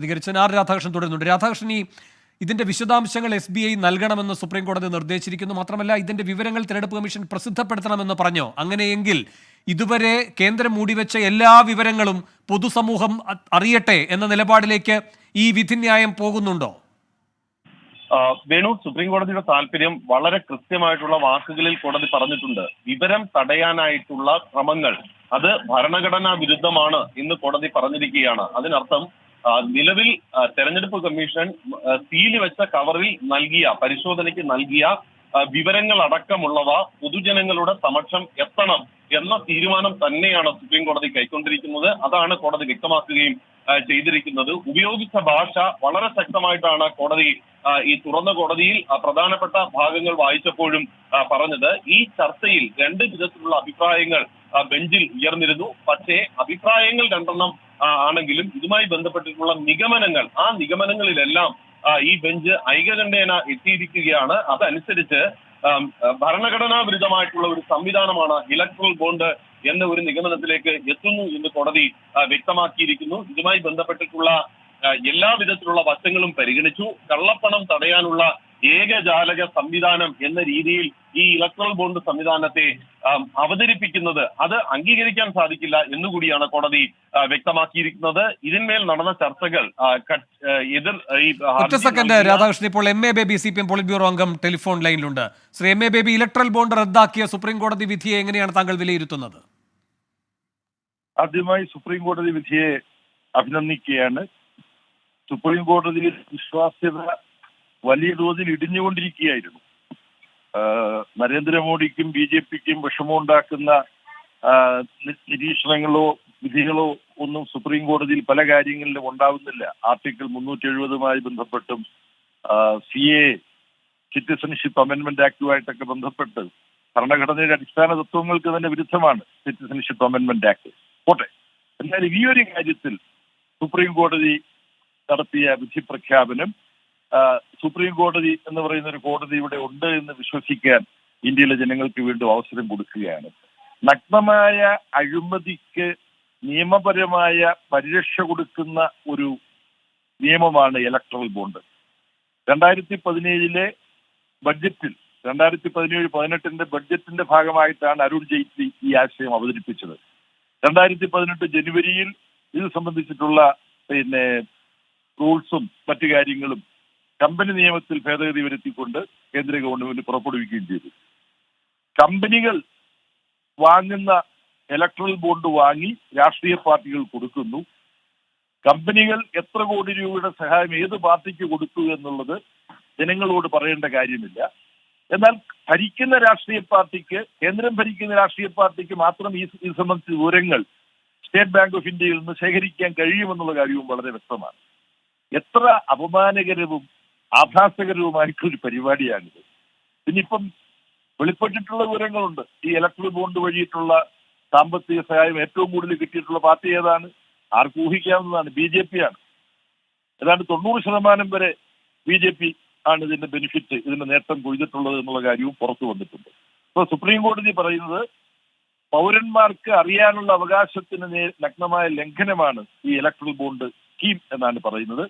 പ്രതികരിച്ച R Radhakrishnan തുടരുന്നുണ്ട്. രാധാകൃഷ്ണൻ, ഇതിന്റെ വിശദാംശങ്ങൾ SBI നൽകണമെന്ന് സുപ്രീം കോടതി നിർദ്ദേശിച്ചിരിക്കുന്നു. മാത്രമല്ല, ഇതിന്റെ വിവരങ്ങൾ തെരഞ്ഞെടുപ്പ് കമ്മീഷൻ പ്രസിദ്ധപ്പെടുത്തണമെന്ന് പറഞ്ഞോ? അങ്ങനെയെങ്കിൽ ഇതുവരെ കേന്ദ്രം മൂടിവെച്ച എല്ലാ വിവരങ്ങളും പൊതുസമൂഹം അറിയട്ടെ എന്ന നിലപാടിലേക്ക് ഈ വിധിന്യായം പോകുന്നുണ്ടോ? വേണു, സുപ്രീം കോടതിയുടെ താല്പര്യം വളരെ കൃത്യമായിട്ടുള്ള വാക്കുകളിൽ കോടതി പറഞ്ഞിട്ടുണ്ട്. വിവരം തടയാനായിട്ടുള്ള ശ്രമങ്ങൾ അത് ഭരണഘടനാ വിരുദ്ധമാണ് എന്ന് കോടതി പറഞ്ഞിരിക്കുകയാണ്. അതിനർത്ഥം നിലവിൽ തെരഞ്ഞെടുപ്പ് കമ്മീഷൻ സീല് വെച്ച കവറിൽ നൽകിയ പരിശോധനയ്ക്ക് നൽകിയ വിവരങ്ങൾ അടക്കമുള്ളവ പൊതുജനങ്ങളുടെ സമക്ഷം എത്തണം എന്ന തീരുമാനം തന്നെയാണ് സുപ്രീം കോടതി കൈക്കൊണ്ടിരിക്കുന്നത്. അതാണ് കോടതി വ്യക്തമാക്കുകയും ചെയ്തിരിക്കുന്നത്. ഉപയോഗിച്ച ഭാഷ വളരെ ശക്തമായിട്ടാണ് കോടതി ഈ തുറന്ന കോടതിയിൽ പ്രധാനപ്പെട്ട ഭാഗങ്ങൾ വായിച്ചപ്പോഴും പറഞ്ഞത്. ഈ ചർച്ചയിൽ രണ്ട് വിധത്തിലുള്ള അഭിപ്രായങ്ങൾ ബെഞ്ചിൽ ഉയർന്നിരുന്നു. പക്ഷേ അഭിപ്രായങ്ങൾ രണ്ടെണ്ണം ആണെങ്കിലും ഇതുമായി ബന്ധപ്പെട്ടിട്ടുള്ള നിഗമനങ്ങൾ, ആ നിഗമനങ്ങളിലെല്ലാം ഈ ബെഞ്ച് ഐകകണ്ഠേന എത്തിയിരിക്കുകയാണ്. അതനുസരിച്ച് ഭരണഘടനാ വിരുദ്ധമായിട്ടുള്ള ഒരു സംവിധാനമാണ് ഇലക്ട്രൽ ബോണ്ട് എന്ന ഒരു നിഗമനത്തിലേക്ക് എത്തുന്നു എന്ന് കോടതി വ്യക്തമാക്കിയിരിക്കുന്നു. ഇതുമായി ബന്ധപ്പെട്ടിട്ടുള്ള എല്ലാ വിധത്തിലുള്ള വശങ്ങളും പരിഗണിച്ചു. കള്ളപ്പണം തടയാനുള്ള ഏകജാലക സംവിധാനം എന്ന രീതിയിൽ ഈ ഇലക്ട്രൽ ബോണ്ട് സംവിധാനത്തെ അവതരിപ്പിക്കുന്നത് അത് അംഗീകരിക്കാൻ സാധിക്കില്ല എന്നുകൂടിയാണ് കോടതി വ്യക്തമാക്കിയിരിക്കുന്നത്. ഇതിന്മേൽ നടന്ന ചർച്ചകൾ രാധാകൃഷ്ണൻ, ഇപ്പോൾ MA Baby CPM polit bureau അംഗം ടെലിഫോൺ ലൈനിലുണ്ട്. Shri MA Baby, electoral bond റദ്ദാക്കിയ സുപ്രീം കോടതി വിധിയെ എങ്ങനെയാണ് താങ്കൾ വിലയിരുത്തുന്നത്? ആദ്യമായി സുപ്രീം കോടതി വിധിയെ അഭിനന്ദിക്കുകയാണ്. സുപ്രീം കോടതിയിൽ വിശ്വാസ്യത വലിയ തോതിൽ ഇടിഞ്ഞുകൊണ്ടിരിക്കുകയായിരുന്നു. നരേന്ദ്രമോദിക്കും BJPക്കും വിഷമമുണ്ടാക്കുന്ന നിരീക്ഷണങ്ങളോ വിധികളോ ഒന്നും സുപ്രീം കോടതിയിൽ പല കാര്യങ്ങളിലും ഉണ്ടാവുന്നില്ല. ആർട്ടിക്കിൾ 370 ബന്ധപ്പെട്ടും CA സിറ്റിസൺഷിപ്പ് അമെന്റ്മെന്റ് ആക്ടുമായിട്ടൊക്കെ ബന്ധപ്പെട്ട് ഭരണഘടനയുടെ അടിസ്ഥാന തത്വങ്ങൾക്ക് തന്നെ വിരുദ്ധമാണ് സിറ്റിസൺഷിപ്പ് അമെന്റ്മെന്റ് ആക്ട്. പോട്ടെ, എന്നാലും ഈ ഒരു കാര്യത്തിൽ സുപ്രീം കോടതി നടത്തിയ വിധി പ്രഖ്യാപനം സുപ്രീം കോടതി എന്ന് പറയുന്ന ഒരു കോടതി ഇവിടെ ഉണ്ട് എന്ന് വിശ്വസിക്കാൻ ഇന്ത്യയിലെ ജനങ്ങൾക്ക് വീണ്ടും അവസരം കൊടുക്കുകയാണ്. നഗ്നമായ അഴിമതിക്ക് നിയമപരമായ പരിരക്ഷ കൊടുക്കുന്ന ഒരു നിയമമാണ് ഇലക്ട്രൽ ബോണ്ട്. 2017 ബഡ്ജറ്റിൽ 2017-18 ബഡ്ജറ്റിന്റെ ഭാഗമായിട്ടാണ് അരുൺ ജെയ്റ്റ്ലി ഈ ആശയം അവതരിപ്പിച്ചത്. 2018 ജനുവരിയിൽ ഇത് സംബന്ധിച്ചിട്ടുള്ള റൂൾസും മറ്റു കാര്യങ്ങളും കമ്പനി നിയമത്തിൽ ഭേദഗതി വരുത്തിക്കൊണ്ട് കേന്ദ്ര ഗവൺമെന്റ് പുറപ്പെടുവിക്കുകയും ചെയ്തു. കമ്പനികൾ വാങ്ങുന്ന ഇലക്ട്രൽ ബോണ്ട് വാങ്ങി രാഷ്ട്രീയ പാർട്ടികൾ കൊടുക്കുന്നു. കമ്പനികൾ എത്ര കോടി രൂപയുടെ സഹായം ഏത് പാർട്ടിക്ക് കൊടുത്തു എന്നുള്ളത് ജനങ്ങളോട് പറയേണ്ട കാര്യമില്ല. എന്നാൽ ഭരിക്കുന്ന രാഷ്ട്രീയ പാർട്ടിക്ക്, കേന്ദ്രം ഭരിക്കുന്ന രാഷ്ട്രീയ പാർട്ടിക്ക് മാത്രം ഈ സംബന്ധിച്ച വിവരങ്ങൾ സ്റ്റേറ്റ് ബാങ്ക് ഓഫ് ഇന്ത്യയിൽ നിന്ന് ശേഖരിക്കാൻ കഴിയുമെന്നുള്ള കാര്യവും വളരെ വ്യക്തമാണ്. എത്ര അപമാനകരവും ആഭാസകരവുമായിട്ടൊരു പരിപാടിയാണിത്. പിന്നിപ്പം വെളിപ്പെട്ടിട്ടുള്ള വിവരങ്ങളുണ്ട്. ഈ ഇലക്ട്രൽ ബോണ്ട് വഴിയിട്ടുള്ള സാമ്പത്തിക സഹായം ഏറ്റവും കൂടുതൽ കിട്ടിയിട്ടുള്ള പാർട്ടി ഏതാണ്? ആർക്കും ഊഹിക്കാവുന്നതാണ്, BJP ആണ്. ഏതാണ്ട് 90% വരെ BJP ആണ് ഇതിന്റെ ബെനിഫിറ്റ്, ഇതിന്റെ നേട്ടം കൊയ്തിട്ടുള്ളത് എന്നുള്ള കാര്യവും പുറത്തു വന്നിട്ടുണ്ട്. ഇപ്പൊ സുപ്രീം കോടതി പറയുന്നത് പൗരന്മാർക്ക് അറിയാനുള്ള അവകാശത്തിന് നഗ്നമായ ലംഘനമാണ് ഈ ഇലക്ട്രൽ ബോണ്ട് സ്കീം എന്നാണ് പറയുന്നത്.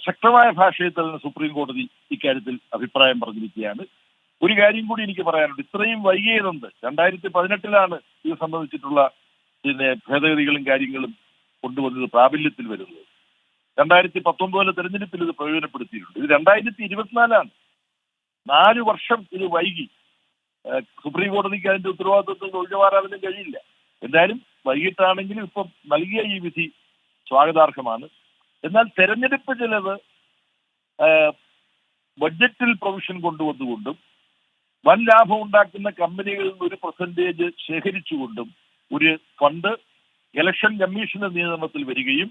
ശക്തമായ ഭാഷയിൽ തന്നെ സുപ്രീം കോടതി ഇക്കാര്യത്തിൽ അഭിപ്രായം പറഞ്ഞിരിക്കുകയാണ്. ഒരു കാര്യം കൂടി എനിക്ക് പറയാനുണ്ട്. ഇത്രയും വൈകിയതുണ്ട്. 2018 ഇത് സംബന്ധിച്ചിട്ടുള്ള ഭേദഗതികളും കാര്യങ്ങളും കൊണ്ടുവന്നത് പ്രാബല്യത്തിൽ വരുന്നത്. 2019 തെരഞ്ഞെടുപ്പിൽ ഇത് പ്രയോജനപ്പെടുത്തിയിട്ടുണ്ട്. ഇത് 2024. 4 വർഷം ഇത് വൈകി. സുപ്രീം കോടതിക്ക് അതിന്റെ ഉത്തരവാദിത്വത്തിൽ ഒഴിഞ്ഞുമാറാനും കഴിയില്ല. എന്തായാലും വൈകിട്ടാണെങ്കിലും ഇപ്പം നൽകിയ ഈ വിധി സ്വാഗതാർഹമാണ്. എന്നാൽ തെരഞ്ഞെടുപ്പ് ചെലവ് ബഡ്ജറ്റിൽ പ്രൊവിഷൻ കൊണ്ടുവന്നുകൊണ്ടും വൻ ലാഭം ഉണ്ടാക്കുന്ന കമ്പനികളിൽ നിന്ന് 1% ശേഖരിച്ചുകൊണ്ടും ഒരു ഫണ്ട് ഇലക്ഷൻ കമ്മീഷന്റെ നിയന്ത്രണത്തിൽ വരികയും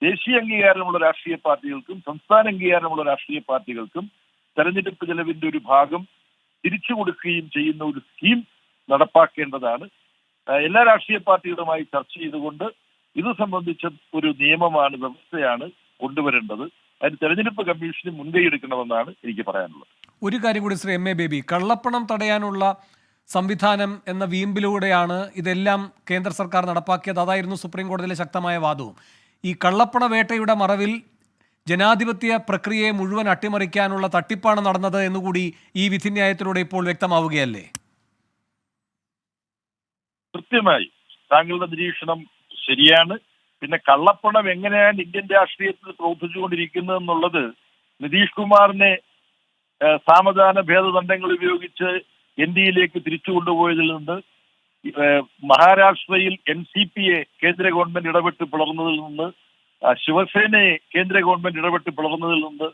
ദേശീയ അംഗീകാരമുള്ള രാഷ്ട്രീയ പാർട്ടികൾക്കും സംസ്ഥാന അംഗീകാരമുള്ള രാഷ്ട്രീയ പാർട്ടികൾക്കും തെരഞ്ഞെടുപ്പ് ചെലവിന്റെ ഒരു ഭാഗം തിരിച്ചു കൊടുക്കുകയും ചെയ്യുന്ന ഒരു സ്കീം നടപ്പാക്കേണ്ടതാണ്. എല്ലാ രാഷ്ട്രീയ പാർട്ടികളുമായി ചർച്ച ചെയ്തുകൊണ്ട് ഇത് സംബന്ധിച്ച ഒരു നിയമമാണ്, വ്യവസ്ഥയാണ് കൊണ്ടുവരേണ്ടത്. അതിന് തെരഞ്ഞെടുപ്പ് കമ്മീഷന് മുൻകൈ എടുക്കണമെന്നാണ് എനിക്ക് പറയാനുള്ളത്. ഒരു കാര്യം കൂടി ശ്രീ MA ബേബി, കള്ളപ്പണം തടയാനുള്ള സംവിധാനം എന്ന വീമ്പിലൂടെയാണ് ഇതെല്ലാം കേന്ദ്ര സർക്കാർ നടപ്പാക്കിയത്. അതായിരുന്നു സുപ്രീം കോടതിയിലെ ശക്തമായ വാദവും. ഈ കള്ളപ്പണ വേട്ടയുടെ മറവിൽ ജനാധിപത്യ പ്രക്രിയയെ മുഴുവൻ അട്ടിമറിക്കാനുള്ള തട്ടിപ്പാണ് നടന്നത് എന്നുകൂടി ഈ വിധിന്യായത്തിലൂടെ ഇപ്പോൾ വ്യക്തമാവുകയല്ലേ? കൃത്യമായി താങ്കളുടെ നിരീക്ഷണം ശരിയാണ്. പിന്നെ കള്ളപ്പണം എങ്ങനെയാണ് ഇന്ത്യൻ രാഷ്ട്രീയത്തിൽ പ്രവർത്തിച്ചുകൊണ്ടിരിക്കുന്നത് എന്നുള്ളത് നിതീഷ് കുമാറിനെ സാമധാന ഭേദദണ്ഡങ്ങൾ ഉപയോഗിച്ച് എൻ ഡി എയിലേക്ക് തിരിച്ചു കൊണ്ടുപോയതിൽ നിന്ന് മഹാരാഷ്ട്രയിൽ NCPയെ കേന്ദ്ര ഗവൺമെന്റ് ഇടപെട്ട് പിളർന്നതിൽ നിന്ന് ശിവസേനയെ കേന്ദ്ര ഗവൺമെന്റ് ഇടപെട്ട് പിളർന്നതിൽ നിന്ന്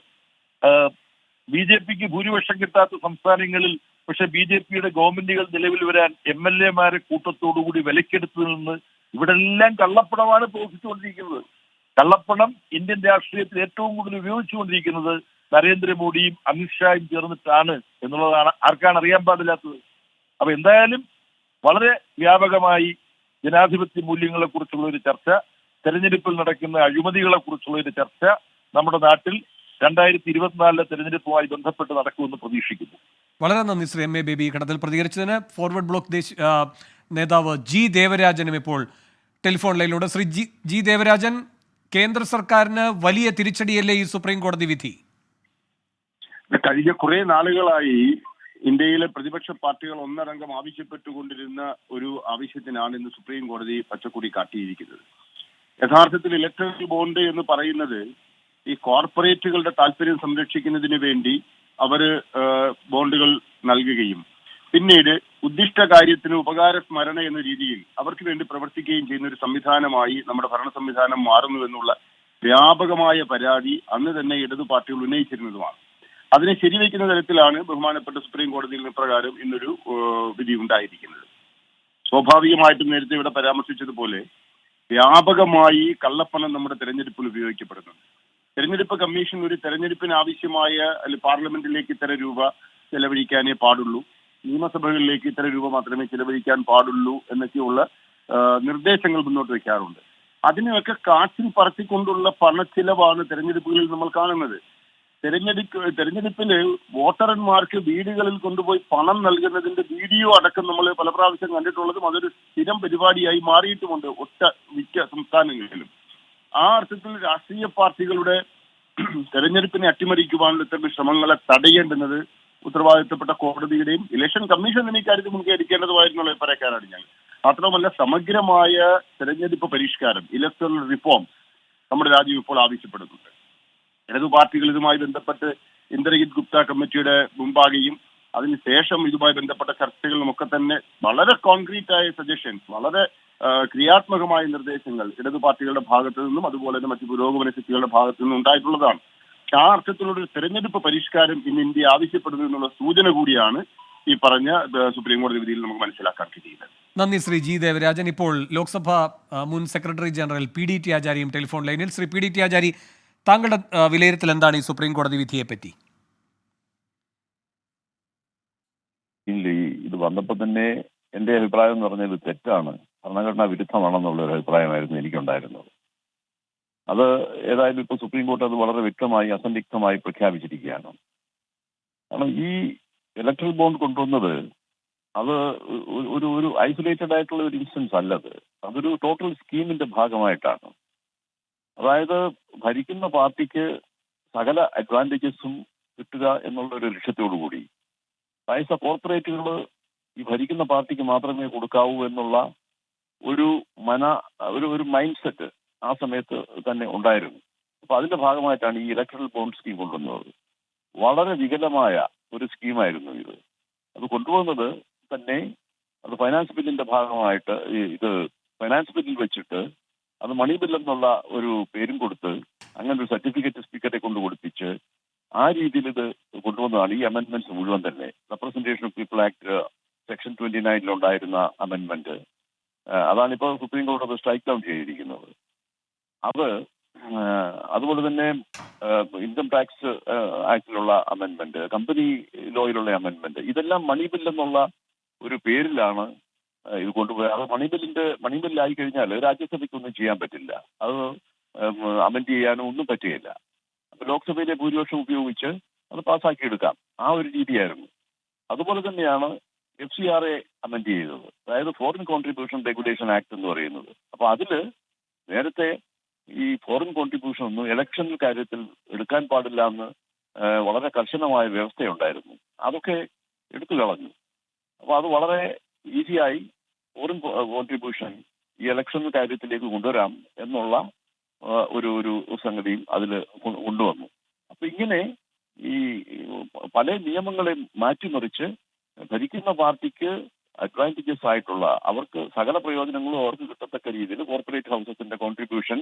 BJPക്ക് ഭൂരിപക്ഷം കിട്ടാത്ത സംസ്ഥാനങ്ങളിൽ പക്ഷെ BJPയുടെ ഗവൺമെന്റുകൾ നിലവിൽ വരാൻ MLA-മാരെ കൂട്ടത്തോടുകൂടി വിലക്കെടുത്തതിൽ നിന്ന് ഇവിടെ എല്ലാം കള്ളപ്പണമാണ് പ്രവർത്തിച്ചുകൊണ്ടിരിക്കുന്നത്. കള്ളപ്പണം ഇന്ത്യൻ രാഷ്ട്രീയത്തിൽ ഏറ്റവും കൂടുതൽ ഉപയോഗിച്ചുകൊണ്ടിരിക്കുന്നത് നരേന്ദ്രമോദിയും അമിത്ഷായും ചേർന്നിട്ടാണ് എന്നുള്ളതാണ് ആർക്കാണ് അറിയാൻ പാടില്ലാത്തത്. അപ്പൊ എന്തായാലും വളരെ വ്യാപകമായി ജനാധിപത്യ മൂല്യങ്ങളെ കുറിച്ചുള്ള ഒരു ചർച്ച, തെരഞ്ഞെടുപ്പിൽ നടക്കുന്ന അഴിമതികളെ കുറിച്ചുള്ള ഒരു ചർച്ച നമ്മുടെ നാട്ടിൽ 2024 തെരഞ്ഞെടുപ്പുമായി ബന്ധപ്പെട്ട് നടക്കുമെന്ന് പ്രതീക്ഷിക്കുന്നു. വളരെ നന്ദി ശ്രീ MA ബേബി ഘട്ടത്തിൽ പ്രതികരിച്ചതിന്. ഫോർവേഡ് ബ്ലോക്ക് നേതാവ് G ദേവരാജനും ഇപ്പോൾ ടെലിഫോൺ ലൈനിലൂടെ. ശ്രീ G ദേവരാജൻ, കേന്ദ്ര സർക്കാരിന് വലിയ തിരിച്ചടിയല്ലേ ഈ സുപ്രീം കോടതി വിധി? കഴിഞ്ഞ കുറെ നാളുകളായി ഇന്ത്യയിലെ പ്രതിപക്ഷ പാർട്ടികൾ ഒന്നടങ്കം ആവശ്യപ്പെട്ടുകൊണ്ടിരുന്ന ഒരു ആവശ്യത്തിനാണ് ഇന്ന് സുപ്രീം കോടതി പച്ചക്കൊടി കാട്ടിയിരിക്കുന്നത്. യഥാർത്ഥത്തിൽ ഇലക്ട്രൽ ബോണ്ട് എന്ന് പറയുന്നത് ഈ കോർപ്പറേറ്റുകളുടെ താല്പര്യം സംരക്ഷിക്കുന്നതിന് വേണ്ടി അവര് ബോണ്ടുകൾ നൽകുകയും പിന്നീട് ഉദ്ദിഷ്ട കാര്യത്തിന് ഉപകാര സ്മരണ എന്ന രീതിയിൽ അവർക്ക് വേണ്ടി പ്രവർത്തിക്കുകയും ചെയ്യുന്ന ഒരു സംവിധാനമായി നമ്മുടെ ഭരണ സംവിധാനം മാറുന്നുവെന്നുള്ള വ്യാപകമായ പരാതി അന്ന് തന്നെ ഇടതു പാർട്ടികൾ ഉന്നയിച്ചിരുന്നതുമാണ്. അതിനെ ശരിവയ്ക്കുന്ന തരത്തിലാണ് ബഹുമാനപ്പെട്ട സുപ്രീം കോടതിയിൽ പ്രകാരം ഇന്നൊരു വിധി ഉണ്ടായിരിക്കുന്നത്. സ്വാഭാവികമായിട്ടും നേരത്തെ ഇവിടെ പരാമർശിച്ചതുപോലെ വ്യാപകമായി കള്ളപ്പണം നമ്മുടെ തെരഞ്ഞെടുപ്പിൽ ഉപയോഗിക്കപ്പെടുന്നുണ്ട്. തെരഞ്ഞെടുപ്പ് കമ്മീഷൻ ഒരു തെരഞ്ഞെടുപ്പിന് ആവശ്യമായ പാർലമെന്റിലേക്ക് ഇത്ര രൂപ ചെലവഴിക്കാനേ പാടുള്ളൂ, നിയമസഭകളിലേക്ക് ഇത്ര രൂപ മാത്രമേ ചെലവഴിക്കാൻ പാടുള്ളൂ എന്നൊക്കെയുള്ള നിർദ്ദേശങ്ങൾ മുന്നോട്ട് വെക്കാറുണ്ട്. അതിനെയൊക്കെ കാറ്റിൽ പറത്തിക്കൊണ്ടുള്ള പണച്ചിലവാണ് തെരഞ്ഞെടുപ്പുകളിൽ നമ്മൾ കാണുന്നത്. തെരഞ്ഞെടുപ്പില് വോട്ടർമാർക്ക് വീടുകളിൽ കൊണ്ടുപോയി പണം നൽകുന്നതിന്റെ വീഡിയോ അടക്കം നമ്മൾ പല പ്രാവശ്യം കണ്ടിട്ടുള്ളതും അതൊരു സ്ഥിരം പരിപാടിയായി മാറിയിട്ടുമുണ്ട് മിക്ക സംസ്ഥാനങ്ങളിലും. ആ അർത്ഥത്തിൽ രാഷ്ട്രീയ പാർട്ടികളുടെ തെരഞ്ഞെടുപ്പിനെ അട്ടിമറിക്കുവാനുള്ള ഇത്തരം ശ്രമങ്ങളെ തടയേണ്ടുന്നത് ഉത്തരവാദിത്തപ്പെട്ട കോടതിയുടെയും ഇലക്ഷൻ കമ്മീഷൻ ഇക്കാര്യത്തിൽ മുൻകൈ എടുക്കേണ്ടതുമായിരുന്നുള്ള അഭിപ്രായക്കാരാണ് ഞാൻ. മാത്രമല്ല സമഗ്രമായ തെരഞ്ഞെടുപ്പ് പരിഷ്കാരം, ഇലക്ടറൽ റിഫോം നമ്മുടെ രാജ്യം ഇപ്പോൾ ആവശ്യപ്പെടുന്നുണ്ട്. ഇടതു പാർട്ടികൾ ഇതുമായി ബന്ധപ്പെട്ട് ഇന്ദ്രജിത് ഗുപ്ത കമ്മിറ്റിയുടെ മുമ്പാകെയും അതിനുശേഷം ഇതുമായി ബന്ധപ്പെട്ട ചർച്ചകളിലുമൊക്കെ തന്നെ വളരെ കോൺക്രീറ്റ് ആയ സജഷൻസ്, വളരെ ക്രിയാത്മകമായ നിർദ്ദേശങ്ങൾ ഇടതു പാർട്ടികളുടെ ഭാഗത്തു നിന്നും അതുപോലെ തന്നെ മറ്റു പുരോഗമന ശക്തികളുടെ ഭാഗത്തു നിന്നും ഉണ്ടായിട്ടുള്ളതാണ്. ആ അർത്ഥത്തിലുള്ള ഒരു തെരഞ്ഞെടുപ്പ് പരിഷ്കാരം ഇന്ന് ഇന്ത്യ ആവശ്യപ്പെടുന്നു എന്നുള്ള സൂചന കൂടിയാണ് ഈ പറഞ്ഞ സുപ്രീം കോടതി വിധിയിൽ നമുക്ക് മനസ്സിലാക്കാൻ കഴിയുന്നത്. നന്ദി ശ്രീ G ദേവരാജൻ. ഇപ്പോൾ ലോക്സഭ മുൻ സെക്രട്ടറി ജനറൽ PDT ആചാര്യയും ടെലിഫോൺ ലൈനിൽ. ശ്രീ PDT ആചാരി, താങ്കളുടെ വിലയിരുത്തൽ എന്താണ് ഈ സുപ്രീം കോടതി വിധിയെ പറ്റി? ഇത് വന്നപ്പോൾ തന്നെ എൻ്റെ അഭിപ്രായം എന്ന് പറഞ്ഞാൽ ഇത് തെറ്റാണ്, ഭരണഘടനാ വിരുദ്ധമാണെന്നുള്ള ഒരു അഭിപ്രായമായിരുന്നു എനിക്കുണ്ടായിരുന്നത്. അത് ഏതായാലും ഇപ്പോൾ സുപ്രീം കോടതി അത് വളരെ വ്യക്തമായി അസന്ദിഗ്ധമായി പ്രഖ്യാപിച്ചിരിക്കുകയാണ്. കാരണം ഈ ഇലക്ട്രൽ ബോണ്ട് കൊണ്ടുവന്നത് അത് ഒരു ഐസൊലേറ്റഡ് ആയിട്ടുള്ള ഒരു ഇൻസ്റ്റൻസ് അല്ലത്, അതൊരു ടോട്ടൽ സ്കീമിന്റെ ഭാഗമായിട്ടാണ്. അതായത് ഭരിക്കുന്ന പാർട്ടിക്ക് സകല അഡ്വാൻറ്റേജസും കിട്ടുക എന്നുള്ള ഒരു ലക്ഷ്യത്തോടു കൂടി പൈസ കോർപ്പറേറ്റുകൾ ഈ ഭരിക്കുന്ന പാർട്ടിക്ക് മാത്രമേ കൊടുക്കാവൂ എന്നുള്ള ഒരു മൈൻഡ് സെറ്റ് ആ സമയത്ത് തന്നെ ഉണ്ടായിരുന്നു. അപ്പൊ അതിന്റെ ഭാഗമായിട്ടാണ് ഈ ഇലക്ട്രൽ ബോണ്ട് സ്കീം കൊണ്ടുവന്നത്. വളരെ വികലമായ ഒരു സ്കീമായിരുന്നു ഇത്. അത് കൊണ്ടുവന്നത് തന്നെ അത് ഫൈനാൻസ് ബില്ലിന്റെ ഭാഗമായിട്ട് ഇത് ഫൈനാൻസ് ബില്ലിൽ വെച്ചിട്ട് അത് മണി ബിൽ എന്നുള്ള ഒരു പേരും കൊടുത്ത് അങ്ങനെ ഒരു സർട്ടിഫിക്കറ്റ് സ്പീക്കറെ കൊണ്ട് കൊടുപ്പിച്ച് ആ രീതിയിൽ ഇത് കൊണ്ടുവന്നതാണ് ഈ അമെന്റ്മെന്റ്സ് മുഴുവൻ തന്നെ. Representation of people act section 29 ഉണ്ടായിരുന്ന അമെന്റ്മെന്റ് അതാണിപ്പോൾ സുപ്രീം കോടതി സ്ട്രൈക്ക് ഡൗൺ ചെയ്തിരിക്കുന്നത്. അതുപോലെ തന്നെ ഇൻകം ടാക്സ് ആക്ടിലുള്ള അമെന്റ്മെന്റ്, കമ്പനി ലോയിലുള്ള അമെന്റ്മെന്റ്, ഇതെല്ലാം മണി ബിൽ എന്നുള്ള ഒരു പേരിലാണ് ഇത് കൊണ്ടുപോയത്. അത് മണി ബില്ലായി കഴിഞ്ഞാൽ രാജ്യസഭയ്ക്കൊന്നും ചെയ്യാൻ പറ്റില്ല, അത് അമെന്റ് ചെയ്യാനോ ഒന്നും പറ്റുകയില്ല. അപ്പൊ ലോക്സഭയിലെ ഭൂരിപക്ഷം ഉപയോഗിച്ച് അത് പാസ്സാക്കിയെടുക്കാം, ആ ഒരു രീതിയായിരുന്നു. അതുപോലെ തന്നെയാണ് FCRA അമെന്റ് ചെയ്തത്, അതായത് ഫോറിൻ കോൺട്രിബ്യൂഷൻ റെഗുലേഷൻ ആക്ട് എന്ന് പറയുന്നത്. അപ്പൊ അതില് നേരത്തെ ഈ ഫോറിൻ കോൺട്രിബ്യൂഷൻ ഒന്നും ഇലക്ഷൻ കാര്യത്തിൽ എടുക്കാൻ പാടില്ല എന്ന് വളരെ കർശനമായ വ്യവസ്ഥയുണ്ടായിരുന്നു. അതൊക്കെ എടുത്തു കളഞ്ഞു. അപ്പൊ അത് വളരെ ഈസിയായി ഫോറിൻ കോൺട്രിബ്യൂഷൻ ഈ ഇലക്ഷൻ കാര്യത്തിലേക്ക് കൊണ്ടുവരാം എന്നുള്ള ഒരു സംഗതിയും അതിൽ കൊണ്ടുവന്നു. അപ്പൊ ഇങ്ങനെ ഈ പല നിയമങ്ങളെ മാറ്റിമറിച്ച് ഭരിക്കുന്ന പാർട്ടിക്ക് അഡ്വാൻറ്റേജസ് ആയിട്ടുള്ള, അവർക്ക് സകല പ്രയോജനങ്ങളും അവർക്ക് കിട്ടത്തക്ക രീതിയിൽ കോർപ്പറേറ്റ് ഹൗസസിന്റെ കോൺട്രിബ്യൂഷൻ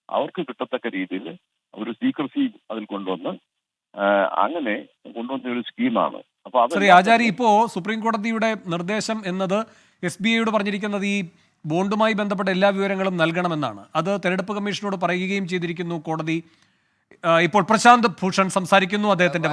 അവർക്ക് കിട്ടത്തക്ക രീതിയിൽ ഒരു സീക്രസി അതിൽ കൊണ്ടുവന്ന് അങ്ങനെ കൊണ്ടുവന്ന ഒരു സ്കീമാണ്. അപ്പൊ ശ്രീ ആചാരി, ഇപ്പോ സുപ്രീം കോടതിയുടെ നിർദ്ദേശം എന്നത് SBIയോട് പറഞ്ഞിരിക്കുന്നത് ഈ ബോണ്ടുമായി ബന്ധപ്പെട്ട എല്ലാ വിവരങ്ങളും നൽകണമെന്നാണ്. അത് തെരഞ്ഞെടുപ്പ് കമ്മീഷനോട് പറയുകയും ചെയ്തിരിക്കുന്നു കോടതി. ഇപ്പോൾ പ്രശാന്ത് ഭൂഷൺ സംസാരിക്കുന്നു, അദ്ദേഹത്തിന്റെ